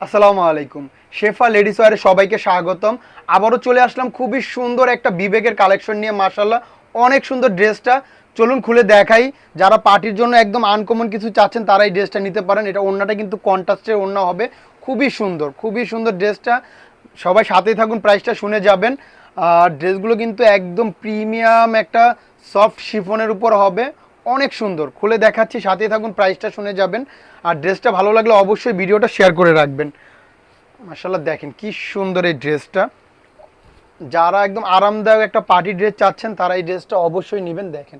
আসসালামু আলাইকুম। শেফা লেডিস ওয়্যারে সবাইকে স্বাগতম। আবারও চলে আসলাম খুবই সুন্দর একটা বিবেকের কালেকশন নিয়ে। মাশাআল্লাহ অনেক সুন্দর ড্রেসটা, চলুন খুলে দেখাই। যারা পার্টির জন্য একদম আনকমন কিছু চাচ্ছেন তারা এই ড্রেসটা নিতে পারেন। এটা ওড়নাটা কিন্তু কন্ট্রাস্টের ওড়না হবে, খুবই সুন্দর, খুবই সুন্দর ড্রেসটা। সবাই সাথেই থাকুন, প্রাইসটা শুনে যাবেন। আর ড্রেসগুলো কিন্তু একদম প্রিমিয়াম একটা সফট শিফনের উপর হবে, অনেক সুন্দর। খুলে দেখাচ্ছি, সাথেই থাকুন, প্রাইসটা শুনে যাবেন। আর ড্রেসটা ভালো লাগলে অবশ্যই ভিডিওটা শেয়ার করে রাখবেন। মাশাআল্লাহ দেখেন কি সুন্দর এই ড্রেসটা। যারা একদম আরামদায়ক একটা পার্টি ড্রেস চাচ্ছেন তারা এই ড্রেসটা অবশ্যই নেবেন। দেখেন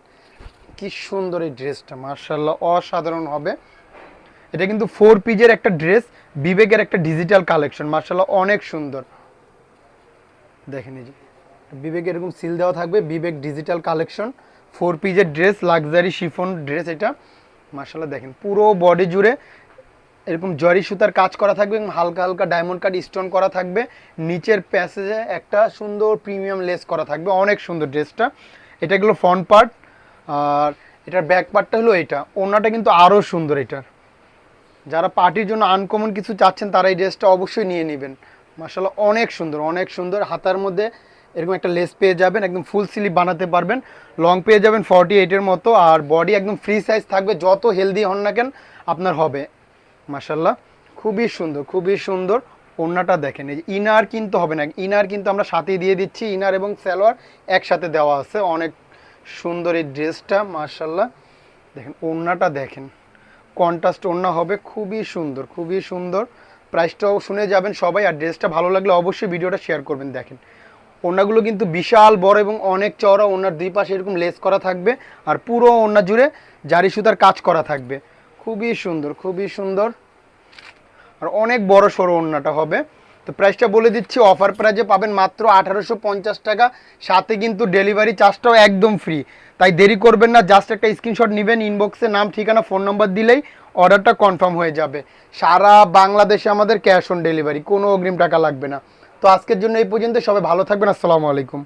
কি সুন্দর এই ড্রেসটা, মাশাআল্লাহ অসাধারণ হবে। এটা কিন্তু 4 পিসের একটা ড্রেস, বিবেকের একটা ডিজিটাল কালেকশন। মাশাআল্লাহ অনেক সুন্দর। দেখেন এই যে বিবেক এরকম সিল দেওয়া থাকবে, বিবেক ডিজিটাল কালেকশন 4 পিসের ড্রেস, লাক্সারি শিফন ড্রেস এটা। মাশাআল্লাহ দেখেন পুরো বডি জুড়ে এরকম জরি সুতার কাজ করা থাকবে এবং হালকা হালকা ডায়মন্ড কাট স্টোন করা থাকবে। নিচের প্যাসেজে একটা সুন্দর প্রিমিয়াম লেস করা থাকবে, অনেক সুন্দর ড্রেসটা। এটা হলো ফ্রন্ট পার্ট, আর এটার ব্যাক পার্টটা হলো এটা। ওড়নাটা কিন্তু আরও সুন্দর এটার। যারা পার্টির জন্য আনকমন কিছু চাচ্ছেন তারা এই ড্রেসটা অবশ্যই নিয়ে নেবেন। মাশাআল্লাহ অনেক সুন্দর, অনেক সুন্দর। হাতার মধ্যে এরকম একটা লেস পেয়ে যাবেন, একদম ফুল স্লিভ বানাতে পারবেন। লং পেয়ে যাবেন 48-এর মতো, আর বডি একদম ফ্রি সাইজ থাকবে, যত হেলদি হন না কেন আপনার হবে। মাশাআল্লাহ খুবই সুন্দর, খুবই সুন্দর। ওড়নাটা দেখেন, এই যে ইনার কিন্তু হবে না, ইনার কিন্তু আমরা সাথেই দিয়ে দিচ্ছি। ইনার এবং সালোয়ার একসাথে দেওয়া আছে, অনেক সুন্দর এই ড্রেসটা। মাশাআল্লাহ দেখেন ওড়নাটা দেখেন, কন্ট্রাস্ট ওড়না হবে, খুবই সুন্দর, খুবই সুন্দর। প্রাইসটাও শুনে যাবেন সবাই। আর ড্রেসটা ভালো লাগলে অবশ্যই ভিডিওটা শেয়ার করবেন। দেখেন ওড়নাগুলো কিন্তু বিশাল বড় এবং অনেক চওড়া। ওড়নার দুই পাশে এরকম লেস করা থাকবে, আর পুরো ওড়না জুড়ে জারি সুতার কাজ করা থাকবে, খুবই সুন্দর, খুবই সুন্দর। আর অনেক বড় সড়ো ওড়নাটা হবে। তো প্রাইসটা বলে দিচ্ছি, অফার প্রাইজে পাবেন মাত্র 1850 টাকা, সাথে কিন্তু ডেলিভারি চার্জটাও একদম ফ্রি। তাই দেরি করবেন না, জাস্ট একটা স্ক্রিনশট নেবেন, ইনবক্সে নাম, ঠিকানা, ফোন নাম্বার দিলেই অর্ডারটা কনফার্ম হয়ে যাবে। সারা বাংলাদেশে আমাদের ক্যাশ অন ডেলিভারি, কোনো অগ্রিম টাকা লাগবে না। তো আজকের জন্য এই পর্যন্ত, সবাই ভালো থাকবেন। আসসালামু আলাইকুম।